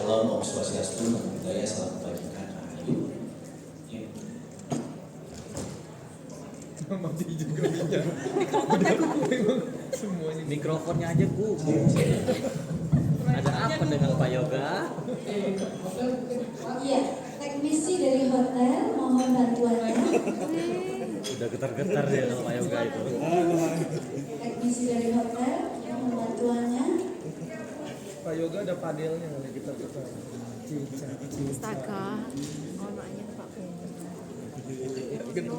Shalom, Om Swastiastu, Namo Buddhaya, salam kebajikan, rahayu. Ya. Mati juga dia. Udah memang semuanya. Mikrofonnya aja Ada apa dengan Pak Yoga? Iya, teknisi dari hotel mohon bantuannya. Udah getar-getar dia kalau Pak Yoga itu. Teknisi dari hotel mohon bantuannya. Pak Yoga ada padelnya kali kita putar. Astaga, onoknya Pak Ben. Gitu.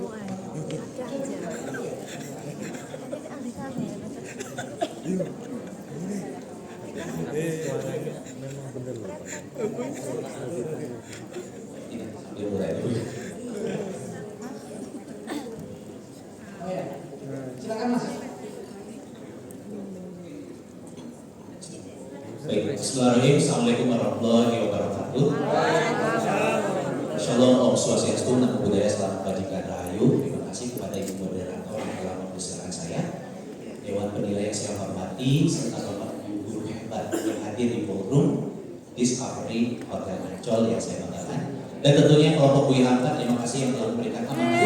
Suaranya memang bener loh. Silakan Mas. Baik, bismillahirrahmanirrahim. Assalamualaikum warahmatullahi wabarakatuh. Shalom, Om Swastiastu, Namo Buddhaya, salam kebajikan, rahayu. Terima kasih kepada Ibu Moderator yang telah mempersilahkan saya, Dewan Penilai yang saya hormati, serta Bapak Ibu guru hebat yang hadir di ballroom Discovery Hotel Ancol yang saya banggakan. Dan tentunya kelompok Bui Hamka, terima kasih yang telah memberikan amanah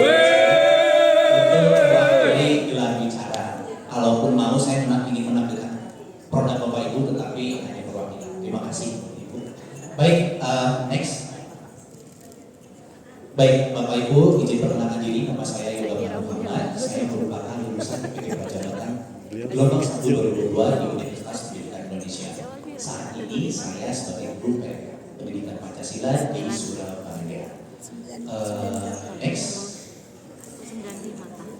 untuk mewakili gelar bicara. Kalaupun mau saya ingin menampilkan produk Bapak Ibu, tetapi hanya perwakilan. Terima kasih Ibu. Baik, next. Baik, Bapak Ibu, izin perkenalkan diri, nama saya Yoga Muhammad. Saya merupakan lulusan PTK Jabatan Gelombang 1 2002 di Universitas Pendidikan Indonesia. Saat ini saya sebagai guru pendidikan Pancasila di Surabaya. Next.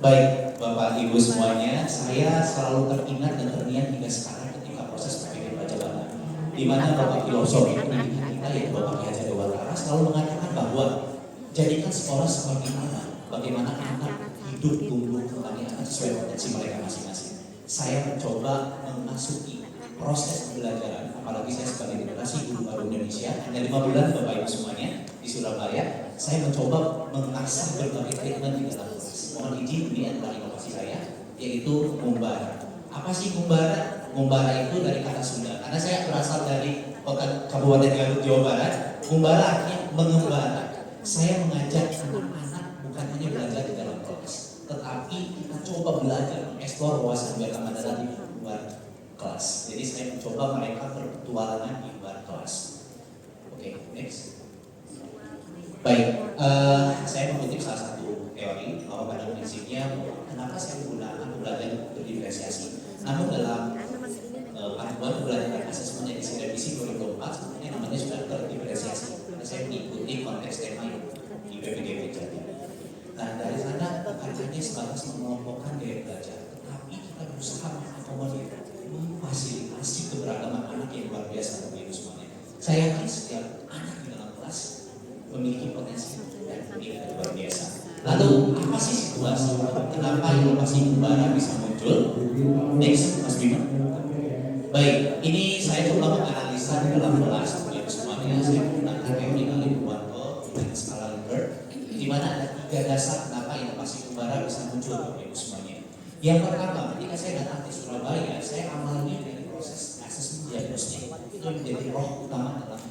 Baik, Bapak Ibu semuanya, saya selalu teringat dan terngiang hingga sekarang ketika proses PPDB Jabatan, di mana Bapak Filosofi pendidikan kita yaitu Bapak Ki Hajar Dewantara selalu mengatakan bahwa jadikan sekolah sebagai bagaimana anak hidup, tumbuh, kembali anak sesuai potensi mereka masing-masing. Saya mencoba memasuki proses pembelajaran, apalagi saya sebagai generasi guru baru Indonesia, hanya 5 bulan Bapak Ibu semuanya di Surabaya, saya mencoba mengasah berbagai treatment di dalam kelas. Mohon izin, ini adalah inovasi saya, yaitu ngumbara. Apa sih ngumbara? Ngumbara itu dari kata Sunda, karena saya berasal dari kota Kabupaten Garut, Jawa Barat. Ngumbara artinya mengembara. Saya mengajak anak-anak bukan hanya belajar di dalam kelas, tetapi kita coba belajar mengeksplor wawasan berkemandaran di luar kelas. Jadi saya mencoba mereka berpetualangan di luar kelas. Oke, next. Baik, saya mengutip salah satu teori bahwa pada prinsipnya kenapa saya menggunakan pembelajaran berdiferensiasi. Namun dalam panduan pembelajaran asesmen edisi revisi 2004 sebenarnya namanya sudah terdiferensiasi. Saya mengikuti konteks tema di PPDB Jatim. Nah dari sana bukan hanya sebatas mengelompokkan gaya belajar, tetapi kita berusaha mengakomodir, memfasilitasi keberagaman anak yang luar biasa Bapak Ibu semuanya. Saya yakin setiap anak di dalam kelas memiliki potensi dan nilai luar biasa. Lalu apa sih situasi? Kenapa inovasi Ngumbara bisa muncul? Next, Mas Bima. Baik, ini saya coba menganalisa di dalam kelas Bapak Ibu semuanya. Saya menggunakan teori Ali Buwanto dengan skala Likert, di mana ada 3 dasar kenapa inovasi Ngumbara bisa muncul Bapak Ibu semuanya. Yang pertama, ketika saya datang di Surabaya, saya awalnya dari proses asesmen diagnostik itu menjadi roh utama dalam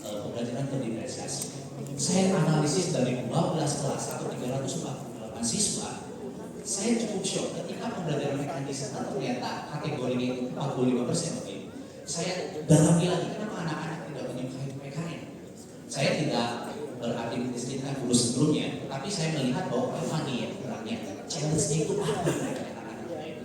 pembelajaran terdiferensiasi. Saya analisis dari 12 kelas atau 348 siswa. Saya cukup shock ketika pembelajaran mekanis ternyata kategorinya itu 45%. Saya dalami lagi kenapa anak-anak tidak menyukai PKN. Saya tidak berarti mendiskreditkan guru sebelumnya, tapi saya melihat bahwa apa nih yang kurangnya, challenge-nya itu apa mereka anak-anak itu.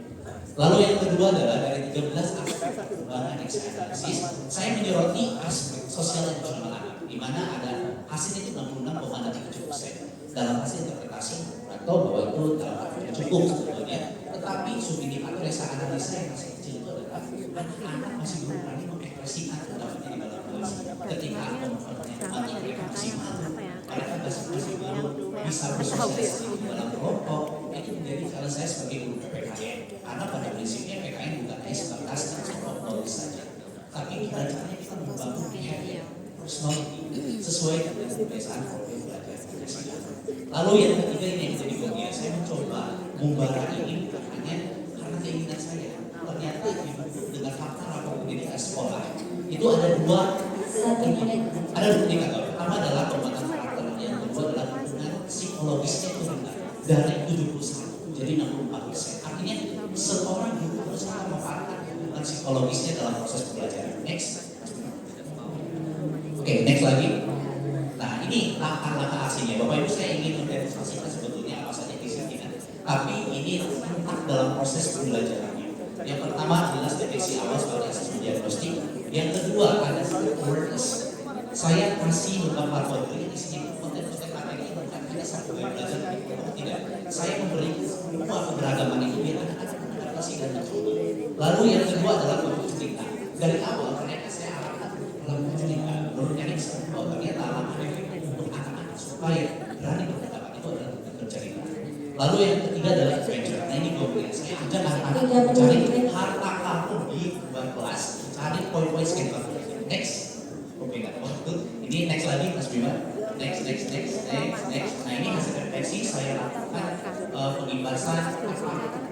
Lalu yang kedua adalah dari 13 aspek perkembangan yang saya analisis, saya menyoroti aspek sosial emosional anak, di mana ada hasilnya itu 66,7%. Dalam hasil interpretasi atau bahwa itu dalam artinya cukup sebetulnya, tetapi subindikator yang saya analisa yang masih kecil itu adalah anak-anak masih belum berani mengekspresikan pendapatnya di dalam kelas. Ketika mempertanyakan mereka maksimal, mereka masih belum bisa bersosialisasi di dalam kelompok. Itu menjadi kalau saya sebagai guru PPKN, karena pada prinsipnya PKN bukan hanya sebatas knowledge saja, tapi caranya kita membangun behavior, personality sesuai dengan kebiasaan profil belajar. Lalu yang ketiga ini yang menjadi bagian saya mencoba Ngumbara ini bukan hanya karena keinginan saya. Ternyata dengan fakta rapor pendidikan sekolah itu ada 2 1 menit. Ada 2 indikator. Pertama adalah penguatan karakter, yang kedua adalah dukungan psikologisnya itu rendah dari 71 jadi 64%. Artinya seorang guru berusaha memanfaatkan dukungan psikologisnya dalam proses pembelajaran. Next. Oke, next lagi. Nah, ini langkah-langkah aksinya. Bapak Ibu, saya ingin mendemonstrasikan sebetulnya apa saja kesiapan. Tapi ini rentak dalam proses pembelajarannya. Yang pertama adalah deteksi awal sebagai asesmen diagnostik. Yang kedua ada awareness. Saya kasih beberapa materi di sini konten-konten materi bukan hanya satu gaya belajar, tidak. Saya memberi semua keberagaman itu biar anak-anak adaptasi dan mencoba. Lalu yang kedua adalah bentuk cerita. Dari awal ternyata saya arahkan melakukan cerita. Menurut Erik, ternyata langkah efektif untuk anak-anak supaya berani berpendapat itu adalah bercerita. Lalu yang ketiga adalah adventure. Nah ini goalnya. Saya ajak anak-anak cari harta karun di luar kelas, cari poin-poin skater. Next. Oke, nggak ada waktu. Ini next lagi, Mas Bima. Next. Nah ini hasil refleksi saya lakukan pengimbasan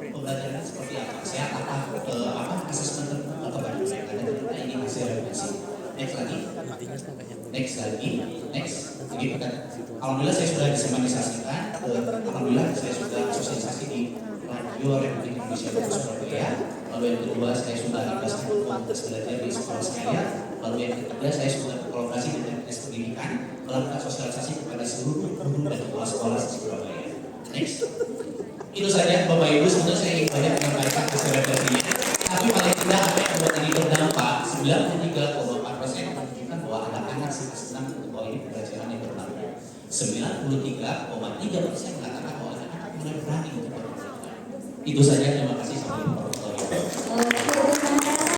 pembelajaran seperti apa. Saya asesmen terbaru saya ada ternyata ini hasil refleksi. Next lagi. Jadi bukan. Alhamdulillah saya sudah disemanisasikan. Alhamdulillah saya sudah sosialisasi di Radio Republik Indonesia Surabaya. Lalu yang kedua saya sudah dibahaskan komunitas belajar di sekolah saya. Lalu yang ketiga saya sudah berkolaborasi dengan dinas pendidikan melakukan sosialisasi kepada seluruh guru dan kepala sekolah di Surabaya. Next. Itu saja Bapak Ibu, sebetulnya saya ingin banyak menyampaikan keserempetnya. Tapi paling tidak apa yang membuat ini berdampak 93,4% menunjukkan bahwa anak-anak sangat senang untuk bahwa ini pembelajaran yang bermanfaat. 93,3% mengatakan bahwa anak-anak mulai berani untuk belajar. Itu saja.